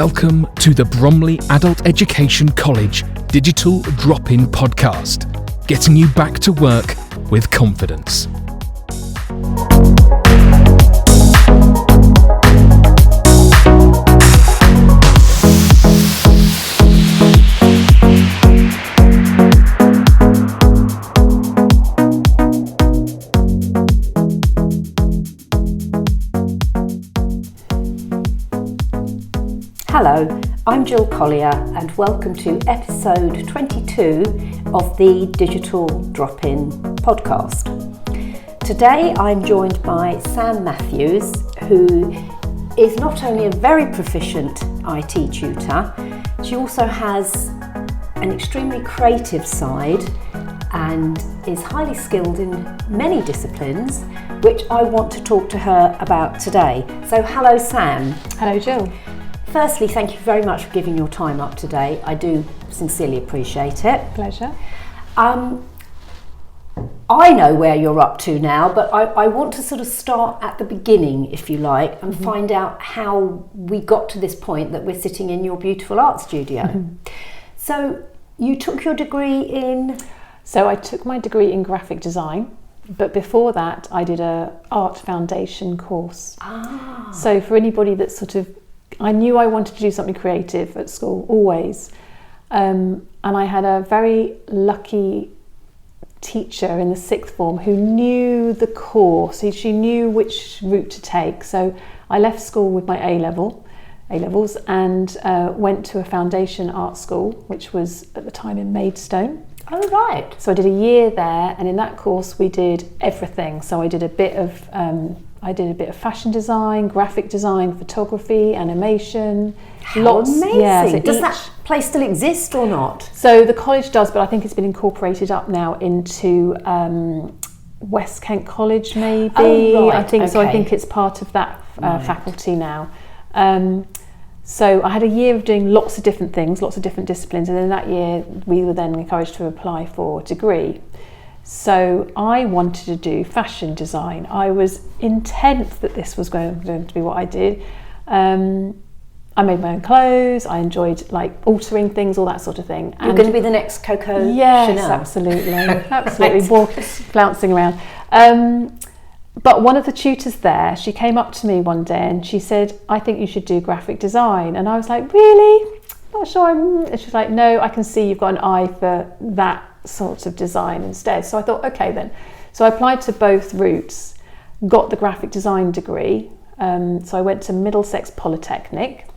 Welcome to the Bromley Adult Education College Digital Drop-In Podcast, getting you back to work with confidence. Hello, I'm Jill Collier and welcome to episode 22 of the Digital Drop-In Podcast. Today I'm joined by Sam Matthews, who is not only a very proficient IT tutor, she also has an extremely creative side and is highly skilled in many disciplines, which I want to talk to her about today. So hello Sam. Hello Jill. Firstly, thank you very much for giving your time up today. I do sincerely appreciate it. Pleasure. I know where you're up to now, but I want to sort of start at the beginning, if you like, and find out how we got to this point that we're sitting in your beautiful art studio. So you took your degree in? So I took my degree in graphic design, but before that I did a art foundation course. So for anybody that's sort of, I knew I wanted to do something creative at school, always. And I had a very lucky teacher in the sixth form who knew the course. She knew which route to take. So I left school with my A-levels and went to a foundation art school, which was at the time in Maidstone. Oh, right. So I did a year there, and in that course we did everything. So I did a bit of fashion design, graphic design, photography, animation. How amazing! Yeah, so does that place still exist or not? So the college does, but I think it's been incorporated up now into West Kent College, maybe. Oh, right. I think so. Okay. I think it's part of that faculty now. So I had a year of doing lots of different things, lots of different disciplines, and in that year we were then encouraged to apply for a degree. So I wanted to do fashion design. I was intent that this was going to be what I did. I made my own clothes. I enjoyed like altering things, all that sort of thing. You're going to be the next Coco yes, Chanel. Absolutely, absolutely, flouncing around. But one of the tutors there, she came up to me one day and she said, "I think you should do graphic design." And I was like, "Really? Not sure." And she's like, "No, I can see you've got an eye for that sort of design instead." So I thought, okay then. So I applied to both routes, got the graphic design degree. So I went to Middlesex Polytechnic.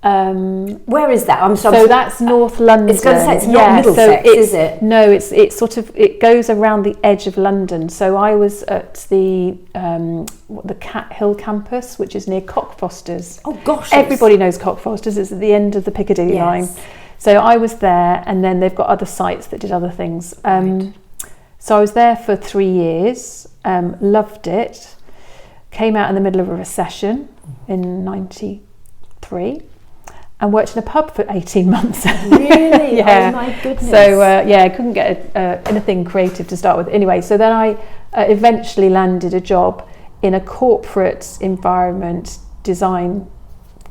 Where is that? I'm sorry. So that's North London. It's going to say it's not Middlesex, is it? No, it's sort of, it goes around the edge of London. So I was at the Cat Hill campus, which is near Cockfosters. Oh gosh. Everybody knows Cockfosters. It's at the end of the Piccadilly line. So I was there, and then they've got other sites that did other things. Right. So I was there for 3 years, loved it, came out in the middle of a recession in 93 and worked in a pub for 18 months. Really? Yeah. Oh my goodness. So I couldn't get anything creative to start with. Anyway, so then I eventually landed a job in a corporate environment design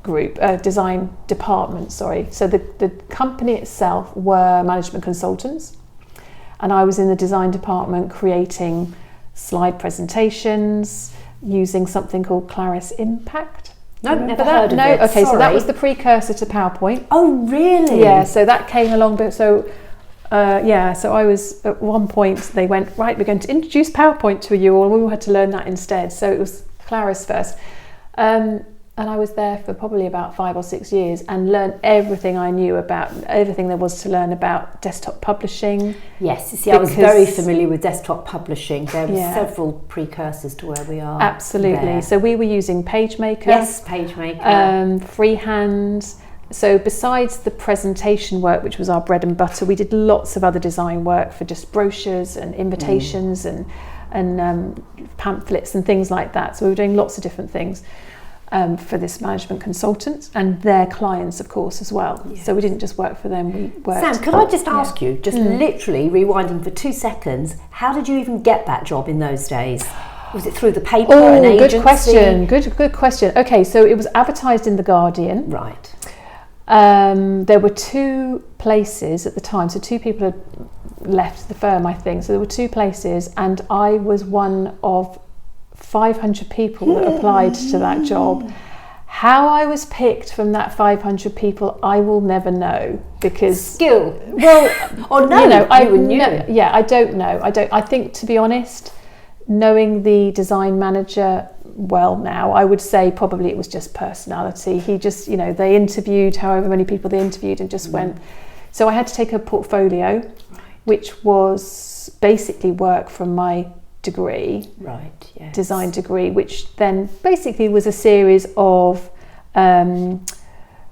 group, design department, sorry. So the company itself were management consultants, and I was in the design department creating slide presentations using something called Claris Impact. No, never heard of it. Okay, Sorry. so that was the precursor to PowerPoint. Oh, really? Yeah, so that came along, but so I was, at one point they went, right, we're going to introduce PowerPoint to you all, and we all had to learn that instead. So it was Claris first. And I was there for probably about 5 or 6 years and learned everything I knew about, everything there was to learn about desktop publishing. Yes, you see, I was very familiar with desktop publishing. There were several precursors to where we are. Absolutely. There. So we were using PageMaker. Yes, PageMaker. Freehand. So besides the presentation work, which was our bread and butter, we did lots of other design work for just brochures and invitations and pamphlets and things like that. So we were doing lots of different things. For this management consultants and their clients, of course, as well. Yeah. So we didn't just work for them, we worked... Sam, could I just ask you, just literally rewinding for 2 seconds, how did you even get that job in those days? Was it through the paper, an agency? Good question. Good question. Okay, so it was advertised in The Guardian. Right. There were 2 places at the time, so 2 people had left the firm, I think. So there were 2 places, and I was one of 500 people that applied to that job. How I was picked from that 500 people, I will never know, because skill. Well, or no, you know, I don't know. I think, to be honest, knowing the design manager well now, I would say probably it was just personality. He just, you know, they interviewed however many people they interviewed and just went. So I had to take a portfolio, which was basically work from my degree, design degree, which then basically was a series of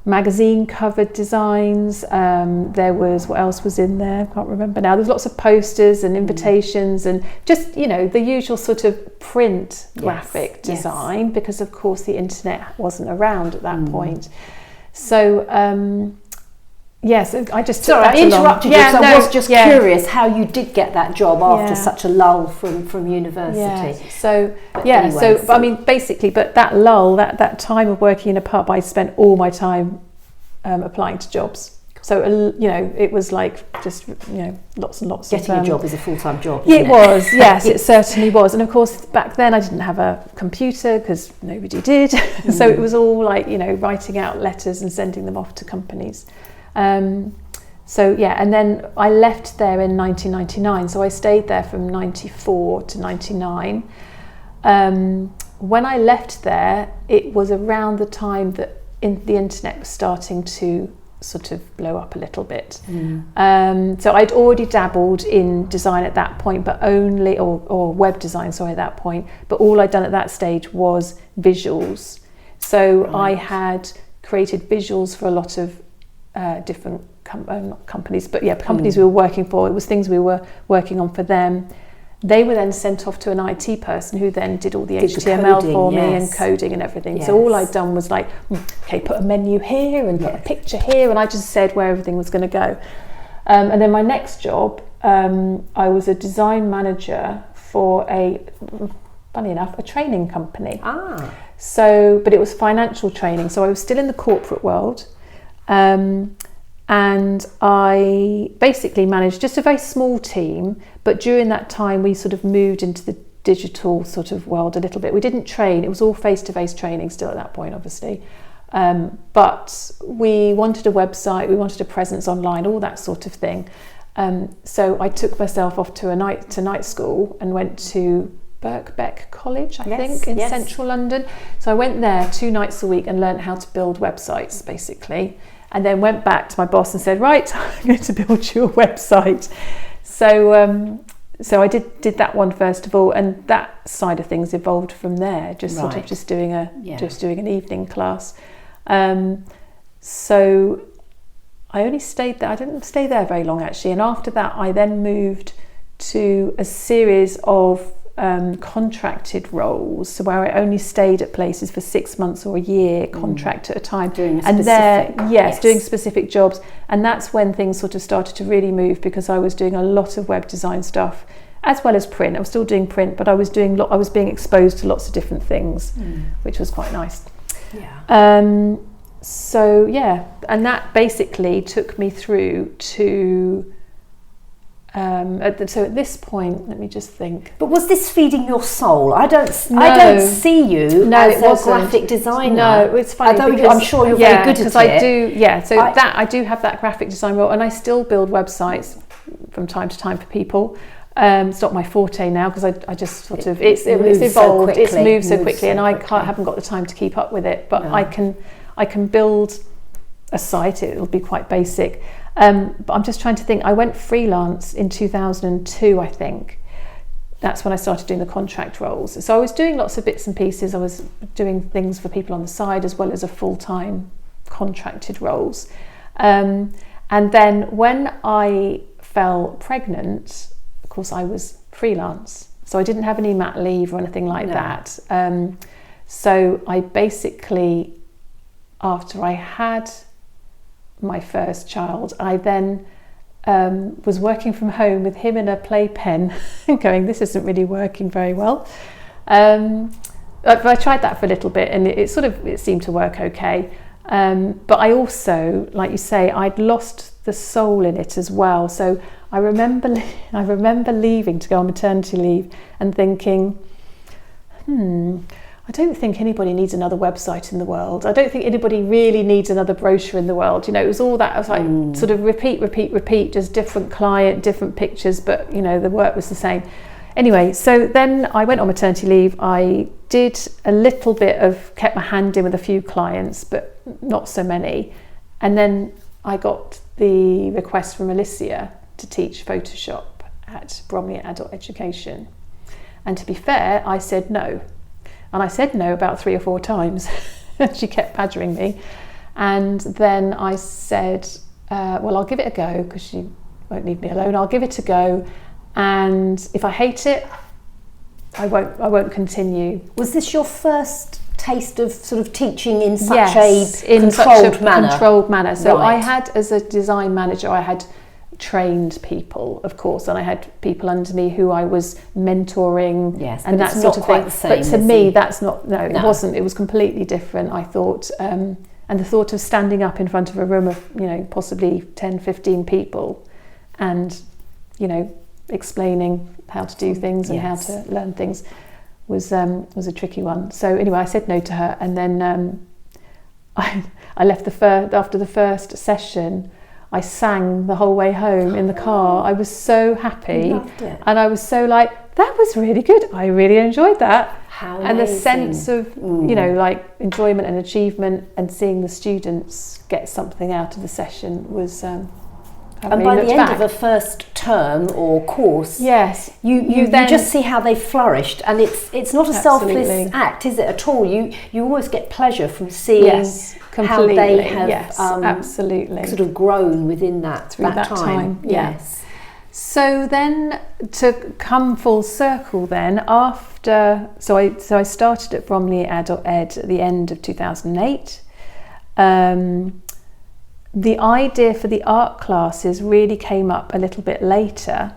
magazine covered designs. There was, what else was in there? I can't remember now. There's lots of posters and invitations and just, you know, the usual sort of print graphic design, because of course the internet wasn't around at that point. So yes, I just took that I interrupted you because I was just curious how you did get that job after such a lull from university. So I mean, basically, but that lull, that time of working in a pub, I spent all my time applying to jobs. So you know, it was like just, you know, lots and lots. Getting a job is a full-time job. It was, yes, it certainly was. And of course, back then I didn't have a computer because nobody did. So it was all like, you know, writing out letters and sending them off to companies. So yeah, and then I left there in 1999, so I stayed there from 94 to 99. When I left there, it was around the time that the internet was starting to sort of blow up a little bit. So I'd already dabbled in design at that point, but only, or web design, sorry, at that point, but all I'd done at that stage was visuals. So I had created visuals for a lot of different not companies, but companies we were working for. It was things we were working on for them. They were then sent off to an IT person who then did all the HTML coding, for me and coding and everything. So all I'd done was like, okay, put a menu here and put a picture here, and I just said where everything was going to go. And then my next job, I was a design manager for funny enough, a training company. So, but it was financial training. So I was still in the corporate world. And I basically managed just a very small team, but during that time we sort of moved into the digital sort of world a little bit. We didn't train, it was all face-to-face training still at that point, obviously. But we wanted a website, we wanted a presence online, all that sort of thing. So I took myself off to night school and went to Birkbeck College, I think, in central London. So I went there 2 nights a week and learned how to build websites, basically. And then went back to my boss and said, right, I'm going to build you a website. So I did that one first of all, and that side of things evolved from there. Sort of just doing an evening class. So I only stayed there. I didn't stay there very long actually. And after that, I then moved to a series of contracted roles, so where I only stayed at places for 6 months or a year, contract at a time, doing specific jobs. And that's when things sort of started to really move, because I was doing a lot of web design stuff as well as print. I was still doing print, but I was being exposed to lots of different things, which was quite nice. So yeah, and that basically took me through to so at this point, let me just think. But was this feeding your soul? I don't see you as a graphic designer. No, it's funny. I'm sure you're very good at it. I do have that graphic design role, and I still build websites from time to time for people. It's not my forte now, because I just sort of it's evolved. It's moved so quickly, and I haven't got the time to keep up with it. But I can build a site. It'll be quite basic. But I'm just trying to think. I went freelance in 2002, I think. That's when I started doing the contract roles. So I was doing lots of bits and pieces. I was doing things for people on the side as well as a full-time contracted roles. And then when I fell pregnant, of course I was freelance. So I didn't have any mat leave or anything like that. So I basically, after I had my first child, I then was working from home with him in a playpen going, this isn't really working very well. But I tried that for a little bit, and it seemed to work okay. But I also, like you say, I'd lost the soul in it as well. So I remember leaving to go on maternity leave and thinking, I don't think anybody needs another website in the world. I don't think anybody really needs another brochure in the world. You know, it was all that. I was like, sort of repeat, just different client, different pictures, but you know, the work was the same. Anyway, so then I went on maternity leave. I did a little bit of, kept my hand in with a few clients, but not so many. And then I got the request from Alicia to teach Photoshop at Bromley Adult Education. And to be fair, I said no. And I said no about 3 or 4 times. She kept badgering me. And then I said, well, I'll give it a go because she won't leave me alone. I'll give it a go. And if I hate it, I won't continue. Was this your first taste of sort of teaching in such Yes, a controlled manner? Controlled manner. So Right. I had, as a design manager, I had trained people, of course, and I had people under me who I was mentoring, Yes, and but that it's sort not of quite thing. the same, But to is me, it? that's not. No, it No. wasn't. It was completely different. I thought, and the thought of standing up in front of a room of, you know, possibly 10, 15 people, and, you know, explaining how to do things and Yes. how to learn things was a tricky one. So anyway, I said no to her, and then I left after the first session. I sang the whole way home in the car. I was so happy. Loved it. And I was so like, that was really good. I really enjoyed that. How And the amazing. sense of, you know, like enjoyment and achievement and seeing the students get something out of the session was, I And really by the looked end back. of a first term or course, Yes. you then just see how they flourished, and it's not a Absolutely. selfless act, is it at all? You almost get pleasure from seeing Yes, how they completely. have Yes, absolutely. sort of grown within that Through that time, yeah. Yes. So then, to come full circle, then after, so I started at Bromley Adult Ed at the end of 2008. The idea for the art classes really came up a little bit later.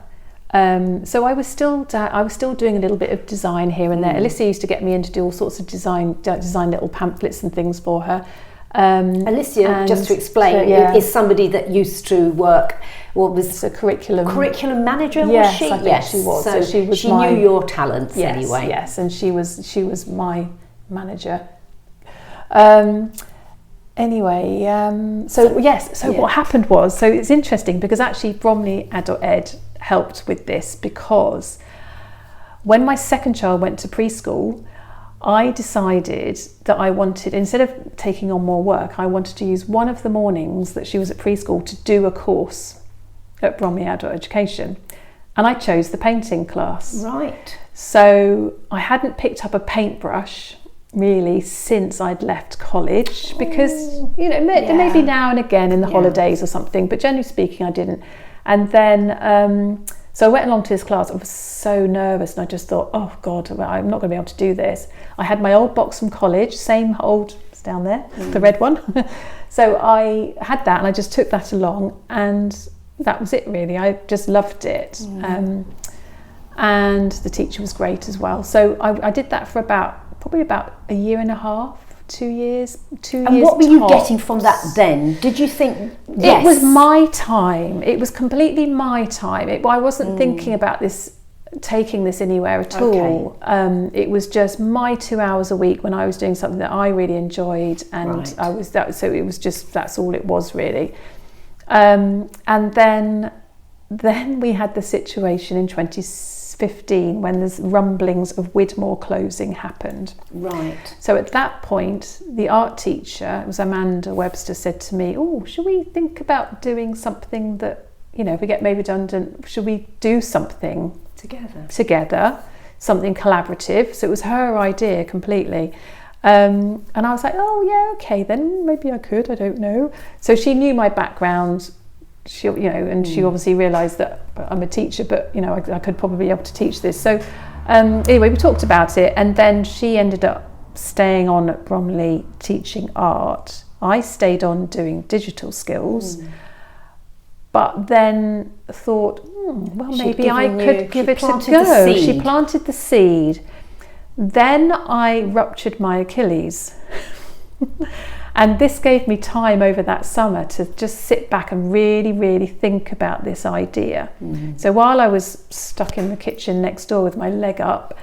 So I was still doing a little bit of design here and there. Alicia used to get me in to do all sorts of design little pamphlets and things for her. Alicia, just to explain, yeah. is somebody that used to work. What was It's a curriculum manager? Yes, was she? I think she was. So she was she my, knew your talents yes, anyway. Yes, and she was my manager. Anyway, so what happened was, so it's interesting because actually Bromley Adult Ed helped with this, because when my second child went to preschool, I decided that I wanted, instead of taking on more work, I wanted to use one of the mornings that she was at preschool to do a course at Bromley Adult Education. And I chose the painting class. Right. So I hadn't picked up a paintbrush really since I'd left college, because you know, maybe now and again in the holidays or something, but generally speaking I didn't. And then so I went along to this class. I was so nervous, and I just thought, oh God, I'm not going to be able to do this. I had my old box from college, same old, it's down there, the red one. So I had that, and I just took that along, and that was it really. I just loved it. And the teacher was great as well. So I did that for probably about a year and a half, 2 years. And what were you getting from that then? Did you think, yes? It was my time. It was completely my time. I wasn't thinking about taking this anywhere at all. It was just my 2 hours a week when I was doing something that I really enjoyed, and so it was just, that's all it was really. And then we had the situation in 2015 when there's rumblings of Widmore closing happened. Right. So at that point, the art teacher, it was Amanda Webster, said to me, oh, should we think about doing something that, you know, if we get made redundant, should we do something together, something collaborative? So it was her idea completely. And I was like, oh yeah, okay, then maybe I could, I don't know. So she knew my background, she, you know, and she obviously realised that I'm a teacher, but you know, I could probably be able to teach this. So anyway, we talked about it, and then she ended up staying on at Bromley teaching art. I stayed on doing digital skills, but then thought, well, maybe I could give it a go. She planted the seed. Then I ruptured my Achilles. And this gave me time over that summer to just sit back and really, really think about this idea. So while I was stuck in the kitchen next door with my leg up,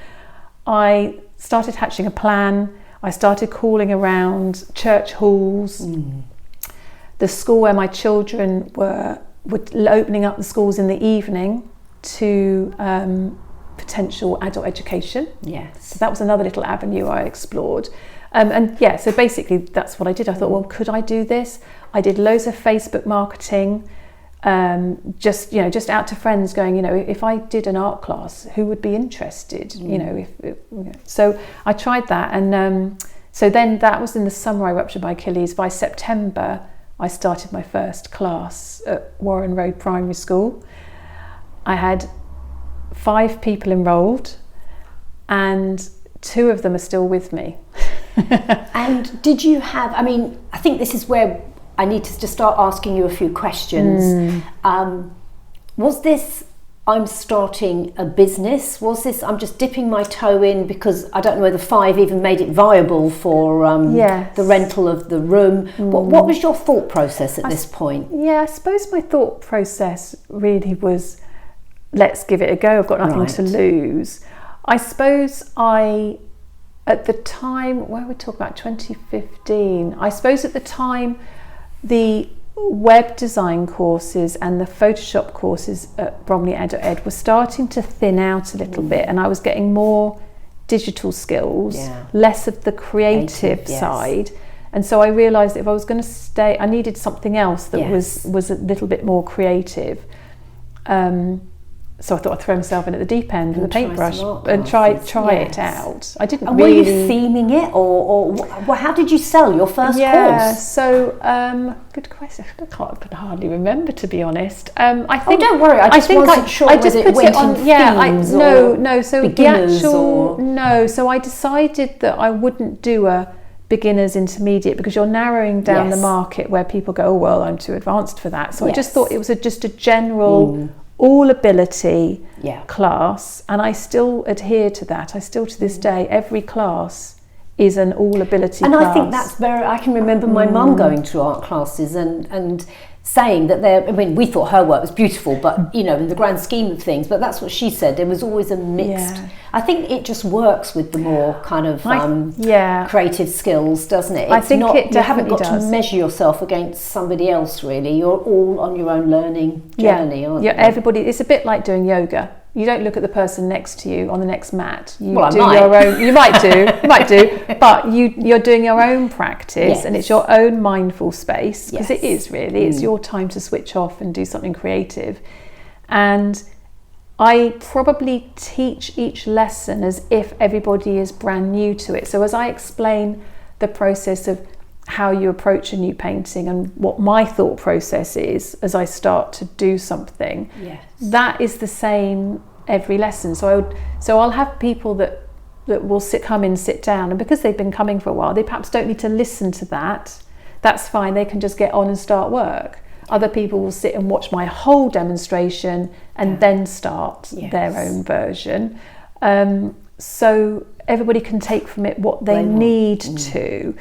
I started hatching a plan. I started calling around church halls, the school where my children were opening up the schools in the evening to potential adult education. Yes. So that was another little avenue I explored. So basically that's what I did. I thought, well, could I do this? I did loads of Facebook marketing, just out to friends going, if I did an art class, who would be interested? So I tried that. And so then that was in the summer I ruptured my Achilles. By September, I started my first class at Warren Road Primary School. I had 5 people enrolled, and 2 of them are still with me. And did you have, I think this is where I need to just start asking you a few questions. Was this, I'm starting a business? Was this, I'm just dipping my toe in because I don't know whether 5 even made it viable for the rental of the room? What was your thought process at this point? Yeah, I suppose my thought process really was, let's give it a go. I've got nothing to lose. I suppose at the time, where we talk about 2015, I suppose at the time the web design courses and the Photoshop courses at Bromley Adult Ed were starting to thin out a little bit, and I was getting more digital skills, less of the creative side. And so I realised that if I was going to stay, I needed something else that was a little bit more creative. So I thought I'd throw myself in at the deep end with a paintbrush and try it out. I didn't really... Were you theming it, or how did you sell your first course? So good question. I can hardly remember, to be honest. I think. Don't worry. I wasn't sure whether it went in themes or So beginners So I decided that I wouldn't do a beginners intermediate because you're narrowing down the market where people go, oh well, I'm too advanced for that. So I just thought it was just a general. All ability class, and I still adhere to that. I still to this day, every class is an all ability class. And I think that's I can remember my mum going to art classes and saying that we thought her work was beautiful, but in the grand scheme of things, but that's what she said, there was always a mixed. I think it just works with the more kind of creative skills, doesn't it? I think it definitely you haven't got to measure yourself against somebody else, really. You're all on your own learning journey, aren't you? Everybody, it's a bit like doing yoga. You don't look at the person next to you on the next mat. You do your own. You might do, but you're doing your own practice, and it's your own mindful space, because it is really. It's your time to switch off and do something creative. And I probably teach each lesson as if everybody is brand new to it. So as I explain the process of how you approach a new painting and what my thought process is as I start to do something, that is the same every lesson. So I'll have people that will come in, sit down, and because they've been coming for a while, they perhaps don't need to listen to that. That's fine, they can just get on and start work. Other people will sit and watch my whole demonstration and then start their own version. So everybody can take from it what they need to.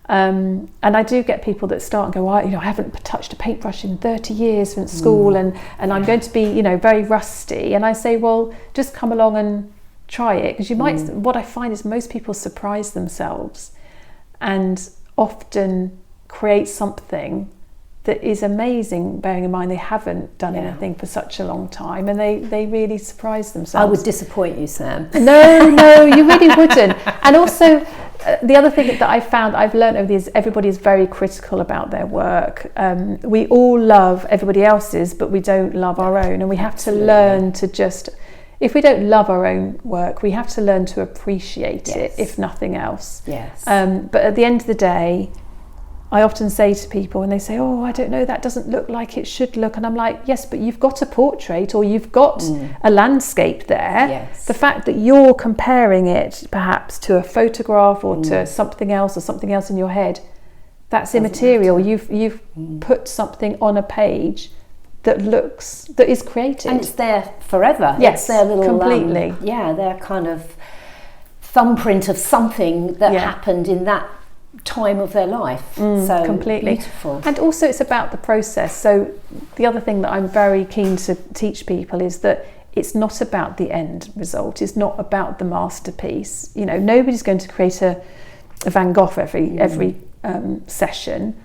And I do get people that start and go, I haven't touched a paintbrush in 30 years since school, and I'm going to be, very rusty. And I say, well, just come along and try it, because you might. What I find is most people surprise themselves, and often create something that is amazing, bearing in mind they haven't done anything for such a long time, and they really surprise themselves. I would disappoint you, Sam. No, you really wouldn't. And also, the other thing that I've learned over the years, everybody is very critical about their work. We all love everybody else's, but we don't love our own, and we have to learn to just, if we don't love our own work, we have to learn to appreciate it, if nothing else. But at the end of the day, I often say to people, and they say, oh, I don't know, that doesn't look like it should look. And I'm like, yes, but you've got a portrait, or you've got a landscape there. The fact that you're comparing it perhaps to a photograph or to something else, or something else in your head, that's immaterial. You've put something on a page that is created. And it's there forever. Yes, it's their little, completely. their kind of thumbprint of something that happened in that time of their life. So completely. Beautiful. And also it's about the process. So the other thing that I'm very keen to teach people is that it's not about the end result. It's not about the masterpiece. You know, nobody's going to create a Van Gogh every session,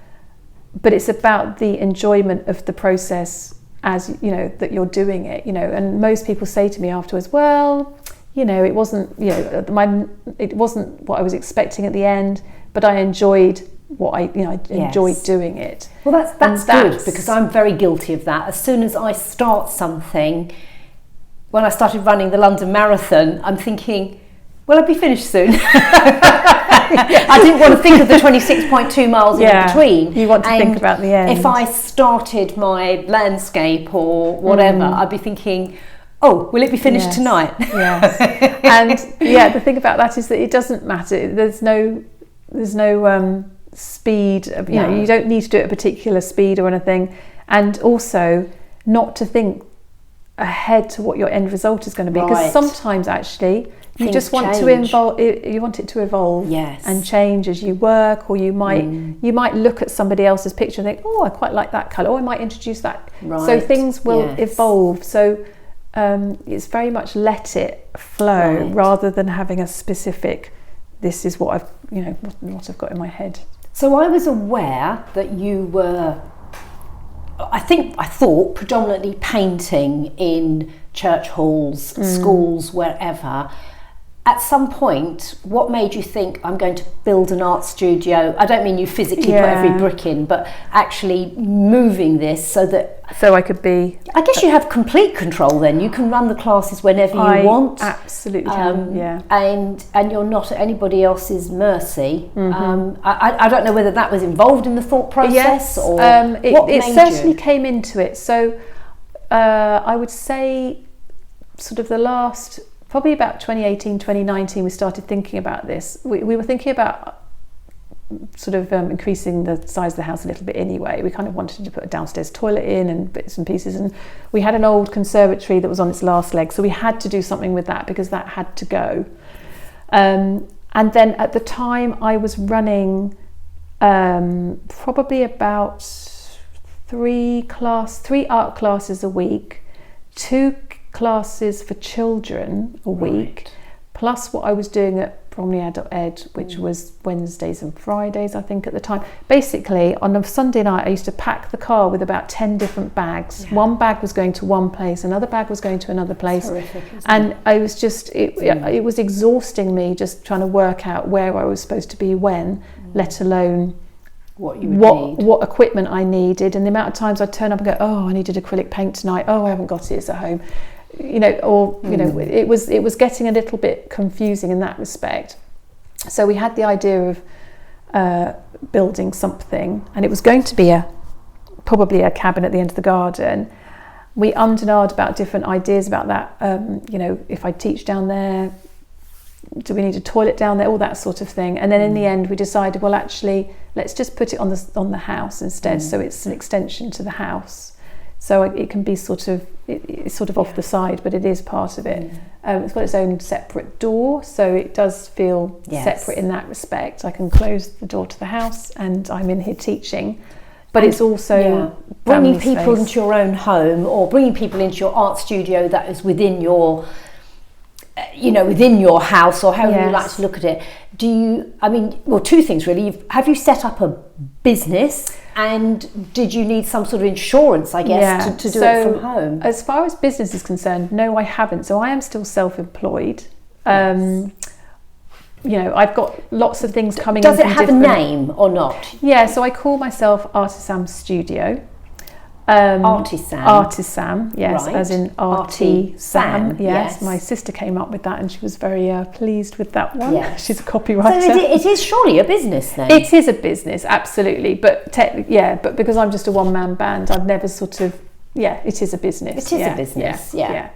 but it's about the enjoyment of the process as, you know, that you're doing it, you know. And most people say to me afterwards, well, you know, it wasn't what I was expecting at the end, but I enjoyed enjoyed doing it. Well, that's good, because I'm very guilty of that. As soon as I start something, when I started running the London Marathon, I'm thinking, will I be finished soon? I didn't want to think of the 26.2 miles in between. You want to think about the end. If I started my landscape or whatever, I'd be thinking, oh, will it be finished tonight? Yes. And the thing about that is that it doesn't matter. There's no speed. You know, you don't need to do it at a particular speed or anything. And also not to think ahead to what your end result is going to be, because sometimes actually you just want to involve. You want it to evolve and change as you work, or you might look at somebody else's picture and think, oh, I quite like that colour. Oh, I might introduce that. Right. So things will evolve. So it's very much let it flow rather than having a specific. This is what I've got in my head. So I was aware that you were. I thought predominantly painting in church halls, schools, wherever. At some point, what made you think, I'm going to build an art studio? I don't mean you physically put every brick in, but actually moving this so I could be. I guess you have complete control then. You can run the classes whenever you want. Absolutely can, And you're not at anybody else's mercy. I don't know whether that was involved in the thought process or it certainly came into it. So I would say sort of the last, probably about 2018, 2019, we started thinking about this. We were thinking about sort of increasing the size of the house a little bit anyway. We kind of wanted to put a downstairs toilet in and bits and pieces, and we had an old conservatory that was on its last leg, so we had to do something with that because that had to go. And then at the time I was running probably about three art classes a week, 2 classes for children a week, plus what I was doing at Bromley Adult Ed, which was Wednesdays and Fridays, I think, at the time. Basically, on a Sunday night, I used to pack the car with about 10 different bags. One bag was going to one place, another bag was going to another place. Horrific, and I was just, it was exhausting me just trying to work out where I was supposed to be when, let alone what equipment I needed, and the amount of times I'd turn up and go, oh, I needed acrylic paint tonight. Oh, I haven't got it, it's at home. You know, or you know, it was getting a little bit confusing in that respect. So we had the idea of building something, and it was going to be probably a cabin at the end of the garden. We ummed and ahed about different ideas about that. You know, if I teach down there, do we need a toilet down there? All that sort of thing. And then in the end, we decided, well, actually, let's just put it on the house instead. So it's an extension to the house. So it can be it's sort of off the side, but it is part of it. It's got its own separate door, so it does feel separate in that respect. I can close the door to the house and I'm in here teaching, but it's also bringing people into your own home, or bringing people into your art studio that is within your within your house, or however you like to look at it. Two things really. Have you set up a business, and did you need some sort of insurance, I guess, to do it from home? As far as business is concerned, no, I haven't. So I am still self-employed. I've got lots of things coming in. Does it have a name or not? Yeah, so I call myself Artisam Studio. Artisam, yes, right. As in Artisam, yes. Yes. My sister came up with that, and she was very pleased with that one. Yes. She's a copywriter. So it is surely a business then? It is a business, absolutely. But but because I'm just a one-man band, I've never sort of. Yeah, it is a business. It is a business. Yeah.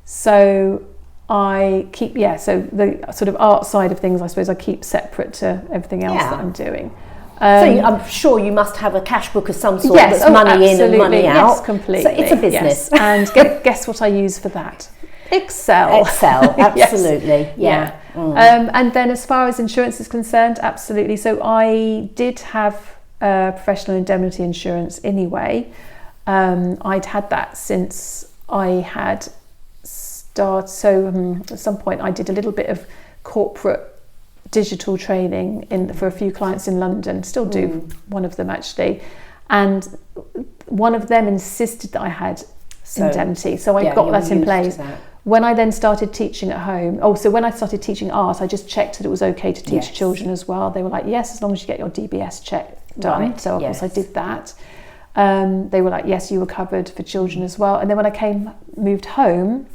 So I keep So the sort of art side of things, I suppose, I keep separate to everything else that I'm doing. So I'm sure you must have a cash book of some sort that's money in and money out. Yes, completely. So it's a business. Yes. And guess what I use for that? Excel. Absolutely. Yeah. And then as far as insurance is concerned, absolutely. So I did have professional indemnity insurance anyway. I'd had that since I had started. So at some point I did a little bit of corporate digital training for a few clients in London, still do one of them actually. And one of them insisted that I had indemnity. So I got that in place. When I then started teaching at home, so when I started teaching art, I just checked that it was okay to teach children as well. They were like, yes, as long as you get your DBS check done. Right. So of course I did that. They were like, yes, you were covered for children as well. And then when I moved home,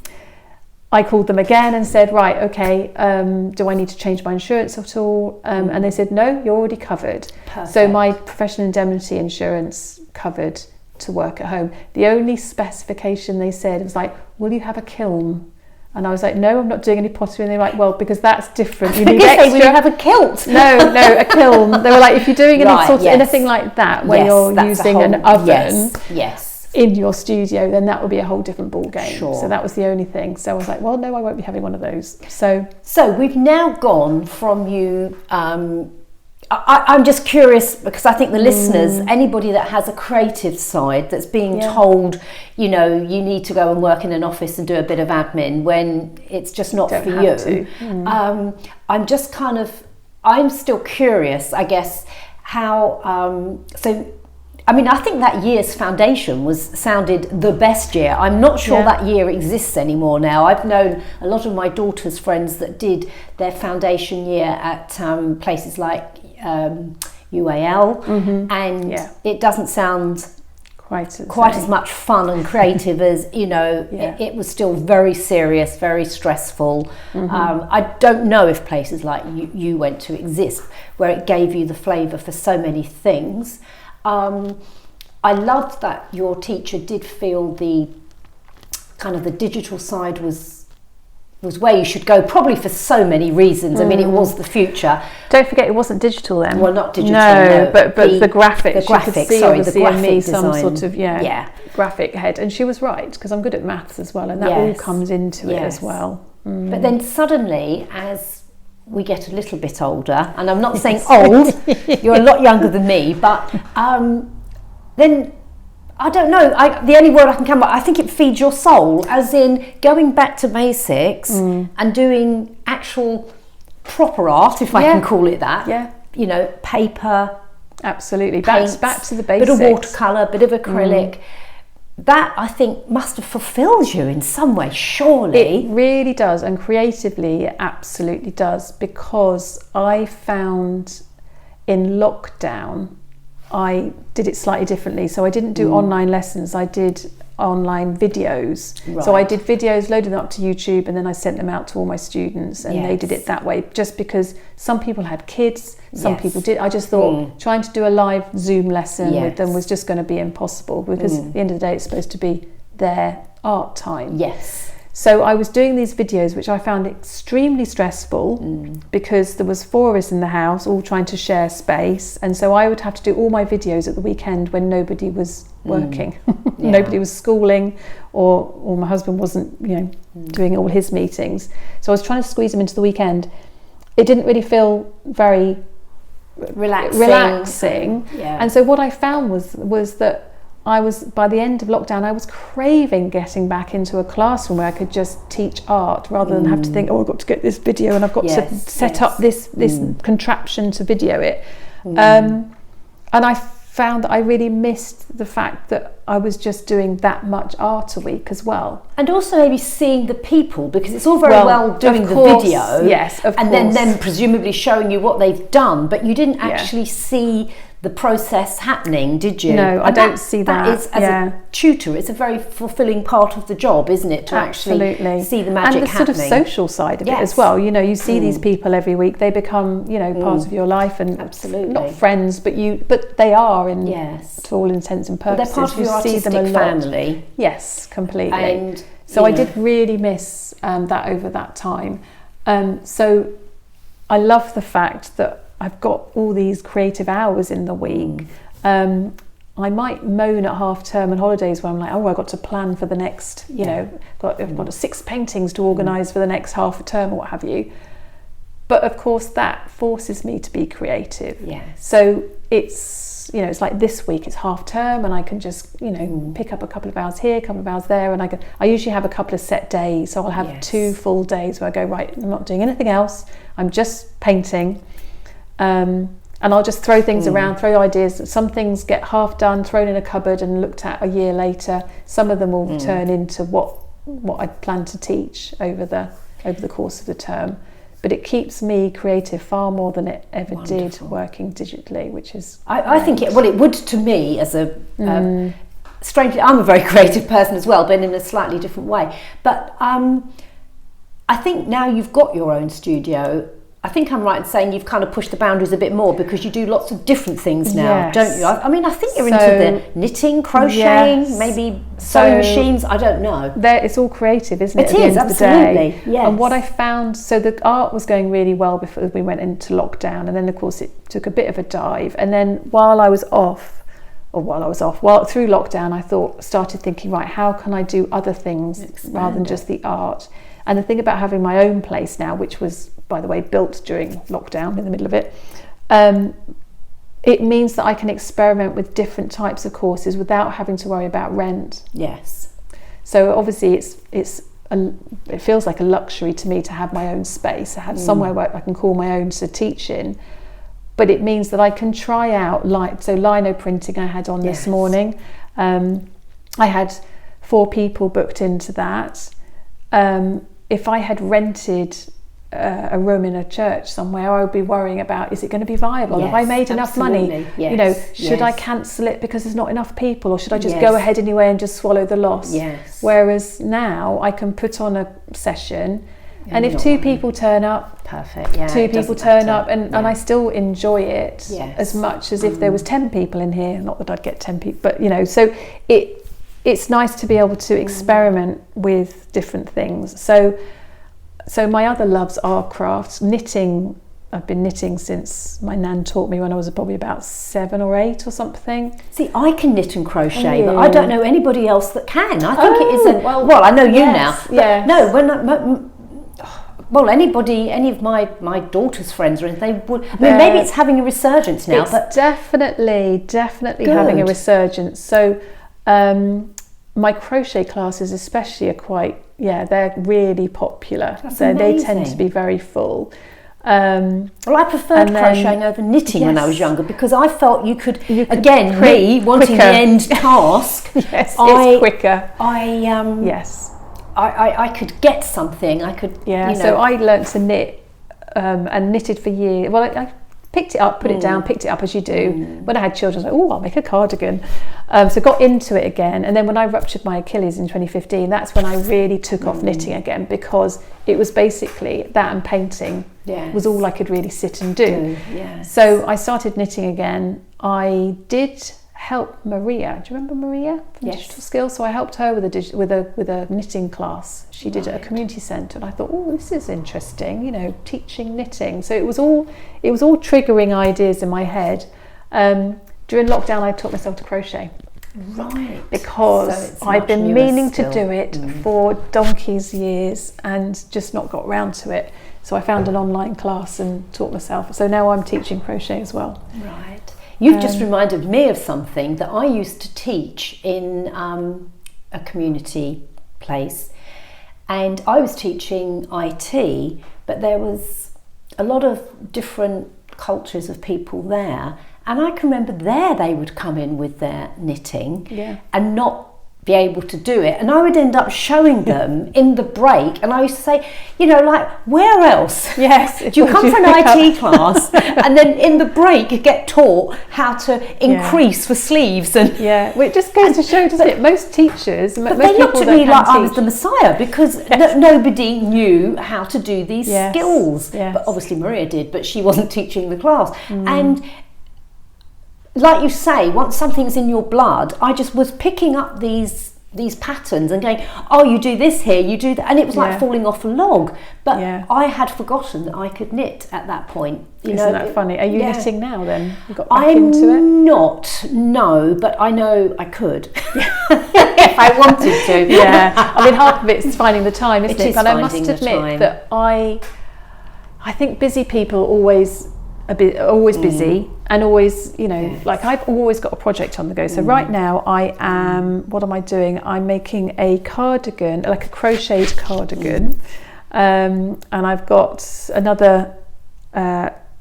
I called them again and said, right, okay, do I need to change my insurance at all? And they said, no, you're already covered. Perfect. So my professional indemnity insurance covered to work at home. The only specification they said was like, will you have a kiln? And I was like, no, I'm not doing any pottery. And they were like, well, because that's different. You need extra. Will you have a kilt? No, a kiln. They were like, if you're doing any sort of anything like that, where you're using an oven in your studio, then that would be a whole different ball game. Sure. So that was the only thing. So I was like, well, no, I won't be having one of those. So we've now gone from you. I'm just curious because I think the listeners, anybody that has a creative side that's being told, you need to go and work in an office and do a bit of admin when it's just not for you. I'm just I'm still curious, I guess, how, I think that year's foundation sounded the best year. I'm not sure that year exists anymore now. I've known a lot of my daughter's friends that did their foundation year at places like UAL, and it doesn't sound quite as much fun and creative as it was still very serious, very stressful. I don't know if places like you went to exist where it gave you the flavour for so many things. I loved that your teacher did feel the digital side was where you should go, probably for so many reasons. I mean, it was the future. Don't forget, it wasn't digital then. Well, not digital. No, but the graphics. The graphics. The graphic some sort of graphic head, and she was right because I'm good at maths as well, and that all comes into it as well. But then suddenly, as we get a little bit older, and I'm not saying old, you're a lot younger than me, but then. I don't know, the only word I can come up, I think it feeds your soul, as in going back to basics and doing actual proper art, if I can call it that. Yeah. Paper. Absolutely. Paints, back to the basics. Bit of watercolour, bit of acrylic. That, I think, must have fulfilled you in some way, surely. It really does, and creatively it absolutely does, because I found in lockdown, I did it slightly differently. So I didn't do online lessons, I did online videos. Right. So I did videos, loaded them up to YouTube, and then I sent them out to all my students, and they did it that way, just because some people had kids, some people did. I just thought trying to do a live Zoom lesson with them was just going to be impossible, because at the end of the day it's supposed to be their art time. Yes. So I was doing these videos, which I found extremely stressful because there was 4 of us in the house, all trying to share space. And so I would have to do all my videos at the weekend when nobody was working. Nobody was schooling, or my husband wasn't, doing all his meetings. So I was trying to squeeze them into the weekend. It didn't really feel very relaxing. Yeah. And so what I found was that by the end of lockdown, I was craving getting back into a classroom where I could just teach art, rather than have to think, I've got to get this video and I've got to set up this contraption to video it. And I found that I really missed the fact that I was just doing that much art a week as well. And also maybe seeing the people, because it's all very well doing the video. Yes, of course. And then them presumably showing you what they've done, but you didn't actually see the process happening, did you? No, I don't see that. That is, as a tutor, it's a very fulfilling part of the job, isn't it? To actually see the magic happening. And the sort of social side of it as well. You see these people every week, they become, part of your life, and not friends, but they are, to all intents and purposes. But they're part of your artistic family. Yes, completely. And so I did really miss that over that time. So I love the fact that I've got all these creative hours in the week. I might moan at half term and holidays where I'm like, I've got to plan for the next, I've got 6 paintings to organise for the next half a term or what have you. But of course that forces me to be creative. Yes. So it's, you know, it's like this week it's half term and I can just, you know, pick up a couple of hours here, a couple of hours there, and I usually have a couple of set days. So I'll have 2 full days where I go, right, I'm not doing anything else. I'm just painting. And I'll just throw things around, throw ideas. Some things get half done, thrown in a cupboard and looked at a year later. Some of them will turn into what I plan to teach over the course of the term. But it keeps me creative far more than it ever did working digitally, which is... I think it would to me as a... strangely, I'm a very creative person as well, but in a slightly different way. But I think now you've got your own studio, I think I'm right in saying you've kind of pushed the boundaries a bit more because you do lots of different things now, don't you? I mean, I think you're into the knitting, crocheting, maybe sewing machines, I don't know. It's all creative, isn't it? It is, absolutely. Yes. And what I found, so the art was going really well before we went into lockdown, and then of course it took a bit of a dive. And then while through lockdown, I started thinking, right, how can I do other things rather than just the art? And the thing about having my own place now, which was, by the way, built during lockdown in the middle of it, it means that I can experiment with different types of courses without having to worry about rent. Yes. So obviously it feels like a luxury to me to have my own space, to have somewhere where I can call my own to teach in. But it means that I can try out, lino printing I had on this morning. I had 4 people booked into that. If I had rented a room in a church somewhere, I would be worrying about, is it going to be viable? Have I made enough money? Yes. You know, should I cancel it because there's not enough people, or should I just go ahead anyway and just swallow the loss? Yes. Whereas now I can put on a session, and if 2 people turn up, perfect. 2 people turn up, and I still enjoy it as much as if there was 10 people in here. Not that I'd get 10 people, but you know, so it's nice to be able to experiment with different things. So my other loves are crafts. Knitting, I've been knitting since my nan taught me when I was probably about 7 or 8 or something. See, I can knit and crochet, but I don't know anybody else that can. I think it is well, I know you now. But no, anybody, any of my daughter's friends or anything, they would. I mean, maybe it's having a resurgence now. It's definitely having a resurgence. So my crochet classes especially are they're really popular. So they tend to be very full. Well, I preferred crocheting over knitting when I was younger, because I felt you could again, me wanting the end task. Yes, it's quicker. I could get something. I could. Yeah. So I learnt to knit and knitted for years. Well, I picked it up, put it down, picked it up as you do. When I had children, I was like, I'll make a cardigan. So got into it again. And then when I ruptured my Achilles in 2015, that's when I really took off knitting again, because it was basically that and painting was all I could really sit and do. So I started knitting again. I did help Maria. Do you remember Maria from Digital Skills? So I helped her with a knitting class. She did it at a community centre, and I thought, this is interesting. You know, teaching knitting. So it was all triggering ideas in my head. During lockdown, I taught myself to crochet. Right. Because I'd been meaning to do it for donkey's years and just not got round to it. So I found an online class and taught myself. So now I'm teaching crochet as well. Right. You've just reminded me of something that I used to teach in a community place, and I was teaching IT, but there was a lot of different cultures of people there, and I can remember they would come in with their knitting and not be able to do it, and I would end up showing them in the break, and I used to say, where else do you come for an IT class and then in the break get taught how to increase for sleeves? And well, it just goes to show, doesn't it, most teachers, but they looked at me like I was the Messiah, because nobody knew how to do these skills. But obviously Maria did, but she wasn't teaching the class. And like you say, once something's in your blood, I just was picking up these patterns and going, you do this here, you do that, and it was like falling off a log. But I had forgotten that I could knit at that point. Isn't that funny? Are you knitting now then? You got back into it? I'm not, no, but I know I could if I wanted to. I mean, half of it's finding the time, isn't it? But I must admit that I think busy people always busy, and always, like I've always got a project on the go. So right now what am I doing? I'm making a cardigan, like a crocheted cardigan, and I've got another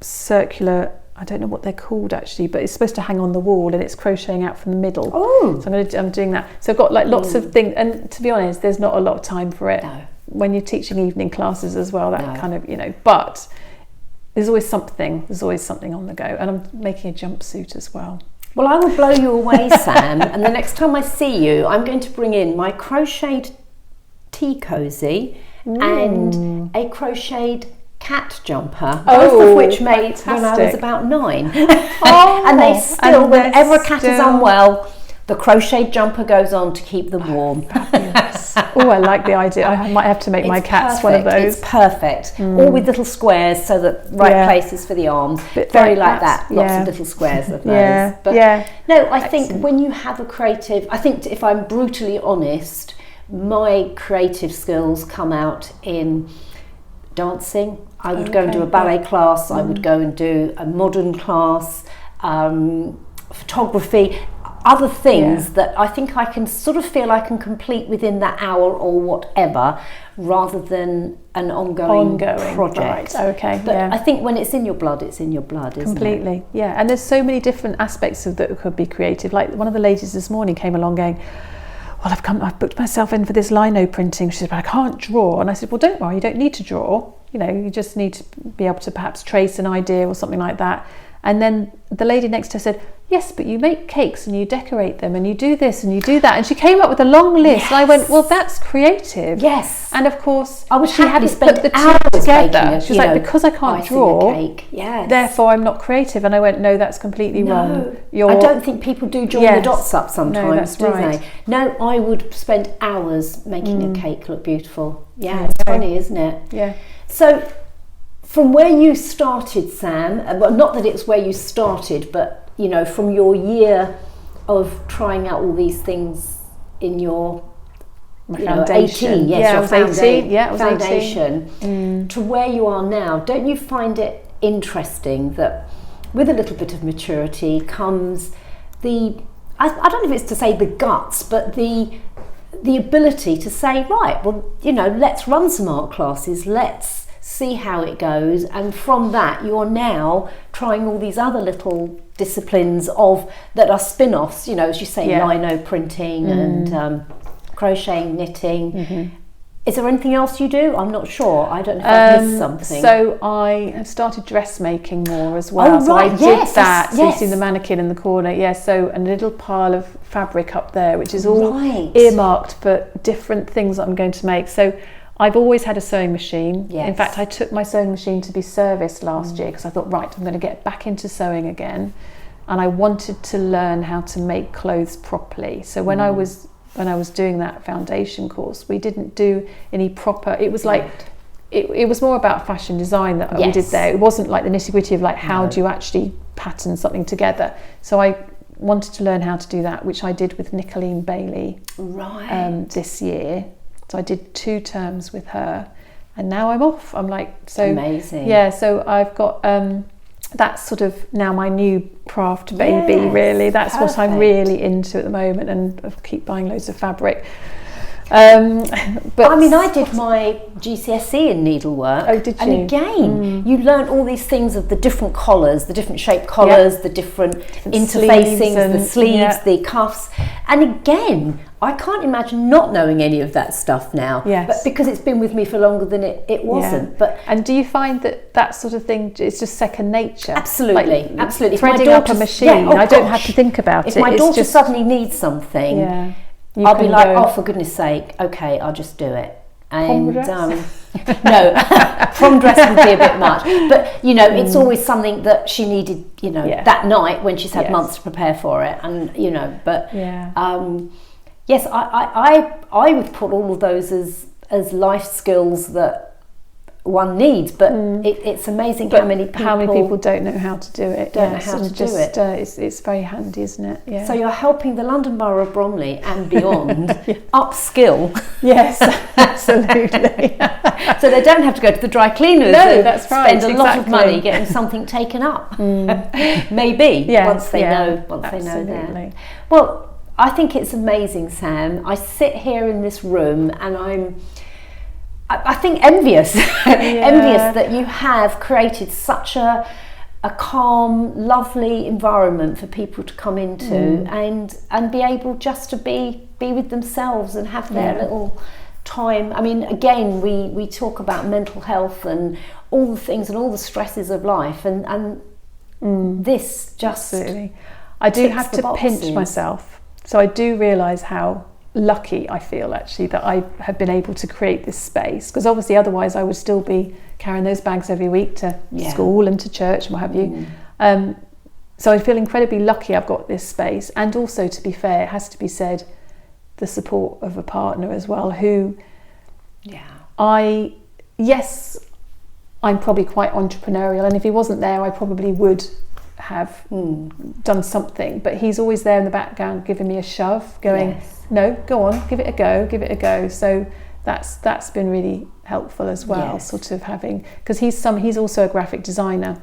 circular, I don't know what they're called actually, but it's supposed to hang on the wall, and it's crocheting out from the middle. So I'm doing that. So I've got like lots of things, and to be honest, there's not a lot of time for it. No. When you're teaching evening classes as well, that kind of, but there's always something on the go. And I'm making a jumpsuit as well. Well, I will blow you away, Sam, and the next time I see you, I'm going to bring in my crocheted tea cosy and a crocheted cat jumper, both of which made when I was about 9. And they still, whenever a cat is unwell, the crocheted jumper goes on to keep them warm. I like the idea. I might have to make my cats one of those. It's perfect. All with little squares, so that places for the arms. Very like that. Lots of little squares of those. No, I think when you have a creative, I think if I'm brutally honest, my creative skills come out in dancing. I would go and do a ballet class. I would go and do a modern class, photography. Other things that I think I can sort of feel I can complete within that hour or whatever, rather than an ongoing project. Right. Okay. But I think when it's in your blood, it's in your blood, isn't Completely. it? Yeah. And there's so many different aspects of that could be creative. Like one of the ladies this morning came along going, well, I've booked myself in for this lino printing. She said, but I can't draw. And I said, well, don't worry, you don't need to draw. You just need to be able to perhaps trace an idea or something like that. And then the lady next to her said, yes, but you make cakes and you decorate them and you do this and you do that. And she came up with a long list. And I went, well, that's creative. Yes. And of course, she hadn't put the two together. She's like, because I can't draw, cake. therefore I'm not creative. And I went, no, that's completely wrong. I don't think people do join the dots up sometimes, do they? No, I would spend hours making a cake look beautiful. It's funny, isn't it? Yeah. So, from where you started, Sam, well, not that it's where you started, but from your year of trying out all these things in your foundation. 18, I was 18. I was foundation 18. To where you are now. Don't you find it interesting that with a little bit of maturity comes I don't know if it's to say the guts, but the ability to say, right, well, let's run some art classes, let's see how it goes, and from that you're now trying all these other little disciplines that are spin-offs, as you say, lino printing and crocheting, knitting. Is there anything else you do? I'm not sure. I don't know if I've missed something. So I have started dressmaking more as well. So I did that. So you've seen the mannequin in the corner. So a little pile of fabric up there, which is all earmarked for different things that I'm going to make. So I've always had a sewing machine. In fact, I took my sewing machine to be serviced last year because I thought, right, I'm going to get back into sewing again. And I wanted to learn how to make clothes properly. So when I was doing that foundation course, we didn't do any proper, it was like, it was more about fashion design that we did there. It wasn't like the nitty-gritty of like, how do you actually pattern something together? So I wanted to learn how to do that, which I did with Nicolene Bailey this year. So I did 2 terms with her, and now I'm off. I'm like, so amazing. So I've got that's sort of now my new craft baby, really. That's what I'm really into at the moment, and I keep buying loads of fabric. But I mean, I did my GCSE in needlework. Oh, did you? And again, you learn all these things of the different collars, the different shaped collars, the different interfacings, the sleeves, the cuffs. And again, I can't imagine not knowing any of that stuff now. But because it's been with me for longer than it wasn't. And do you find that sort of thing is just second nature? Absolutely, absolutely. Threading up a machine, I don't have to think about it. If my daughter suddenly needs something, I'll be like, oh, for goodness sake, okay, I'll just do it. And no, prom dress would be a bit much, but it's always something that she needed, that night when she's had months to prepare for it, and but yes, I would put all of those as life skills that one needs, but it's amazing But how many people don't know how to do it. Don't know how to do it. It's very handy, isn't it? Yeah. So you're helping the London Borough of Bromley and beyond upskill. Yes, absolutely. So they don't have to go to the dry cleaners. No, that's right. Spend a lot of money getting something taken up. Maybe once they know. Once they know that. Well, I think it's amazing, Sam. I sit here in this room and I think envious that you have created such a calm, lovely environment for people to come into and be able just to be with themselves and have their little time. I mean, again, we talk about mental health and all the things and all the stresses of life, and this just absolutely. I do have to pinch myself, so I do realise how lucky I feel actually that I have been able to create this space, because obviously otherwise I would still be carrying those bags every week to school and to church and what have you. So I feel incredibly lucky I've got this space, and also, to be fair, it has to be said, the support of a partner as well, who I'm probably quite entrepreneurial, and if he wasn't there I probably would have done something, but he's always there in the background giving me a shove, going no, go on, give it a go. So that's been really helpful as well, sort of having, because he's also a graphic designer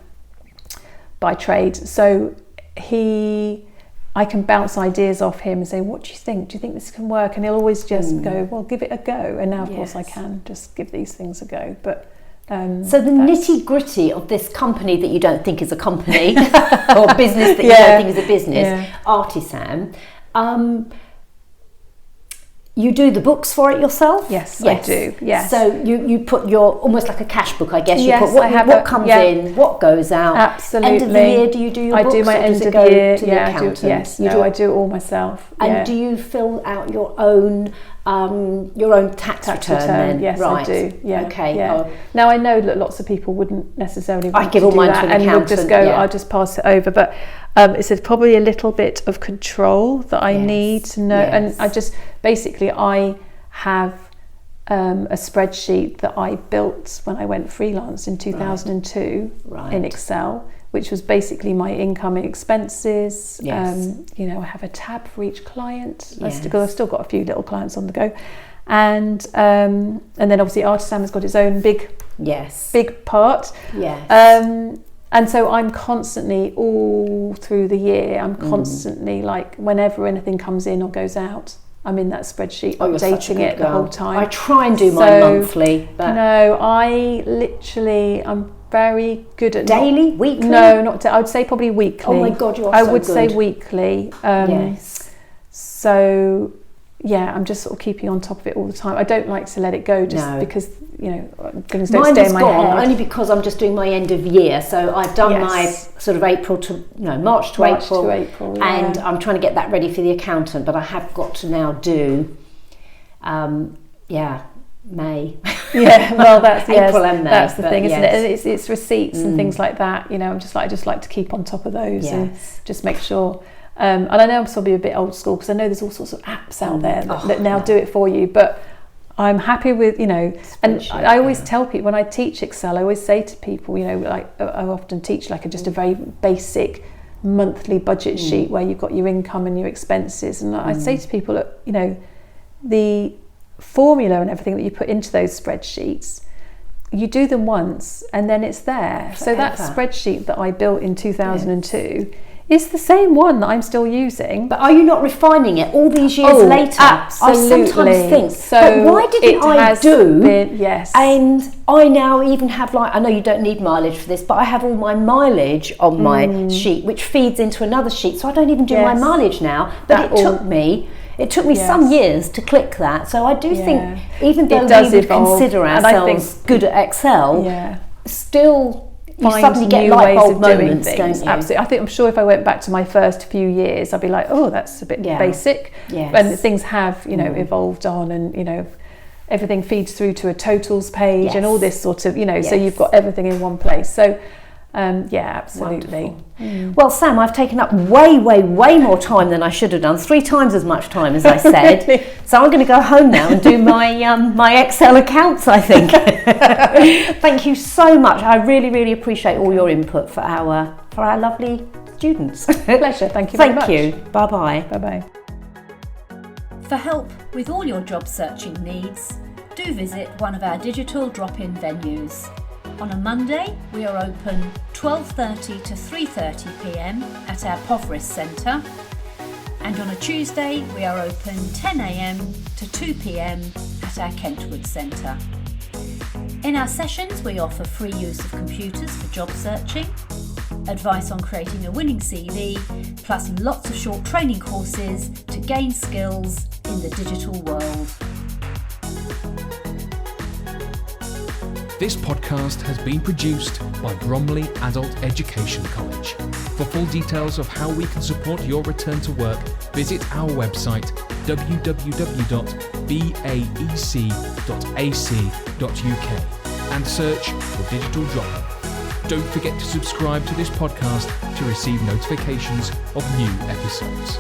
by trade, so I can bounce ideas off him and say, what do you think this can work? And he'll always just go, well, give it a go. And now of course I can just give these things a go, but so the nitty gritty of this company that you don't think is a company or business that you don't think is a business, Artisam, you do the books for it yourself? Yes, I do. Yes. So you put your, almost like a cash book, I guess. You Yes, put what comes in, what goes out. Absolutely. End of the year, do you do your books? I do my or end does of it go year. to the accountant? I do it all myself. And do you fill out your own tax return then? Yes, right. I do. Yeah. Okay. Yeah. Now I know that lots of people wouldn't necessarily want I give to all do mine that, to an and accountant. would just go, I'll just pass it over. But it's probably a little bit of control that I need to know, and I just basically I have a spreadsheet that I built when I went freelance in 2002 in Excel, which was basically my income and expenses. I have a tab for each client. I've still got a few little clients on the go, and then obviously Artisam has got its own big part. And so I'm constantly, all through the year, I'm constantly like, whenever anything comes in or goes out, I'm in that spreadsheet, updating it the whole time. I try and do mine monthly, but no, I'm very good at daily, weekly. No, not. I would say probably weekly. Oh my God, you are I so would good. say weekly. So yeah, I'm just sort of keeping on top of it all the time. I don't like to let it go because things don't stay in my head. Only because I'm just doing my end of year. So I've done my sort of March to April, and I'm trying to get that ready for the accountant. But I have got to now do, May. Well, that's April and May. That's the thing, isn't it? And it's receipts and things like that. I just like to keep on top of those and just make sure. And I know I'm probably a bit old school because I know there's all sorts of apps out there that now do it for you, but I'm happy with, and I always tell people when I teach Excel, I always say to people, like I often teach like just a very basic monthly budget sheet where you've got your income and your expenses, and I say to people that, the formula and everything that you put into those spreadsheets, you do them once and then it's there. Forever. So that spreadsheet that I built in 2002 is the same one that I'm still using. But are you not refining it all these years later? Absolutely. I sometimes think, so but why didn't I do? Yes. And I now even have, like, I know you don't need mileage for this, but I have all my mileage on my sheet, which feeds into another sheet. So I don't even do my mileage now. But it took me some years to click that. So I do think, even though we would consider ourselves good at Excel, still you suddenly get light bulb moments, don't you? Absolutely. I'm sure if I went back to my first few years, I'd be like, oh, that's a bit basic. And things have, evolved on, and everything feeds through to a totals page and all this sort of, so you've got everything in one place. So Yeah, absolutely. Well, Sam, I've taken up way more time than I should have done, 3 times as much time as I said. So I'm going to go home now and do my Excel accounts, I think. Thank you so much. I really appreciate all your input for our lovely students. Pleasure. Thank you very much. Thank you. Bye-bye. Bye-bye. For help with all your job searching needs, do visit one of our digital drop-in venues. On a Monday, we are open 12:30 to 3:30 p.m. at our Poveris Centre, and on a Tuesday, we are open 10 a.m. to 2 p.m. at our Kentwood Centre. In our sessions, we offer free use of computers for job searching, advice on creating a winning CV, plus lots of short training courses to gain skills in the digital world. This podcast has been produced by Bromley Adult Education College. For full details of how we can support your return to work, visit our website www.baec.ac.uk and search for Digital Drop-In. Don't forget to subscribe to this podcast to receive notifications of new episodes.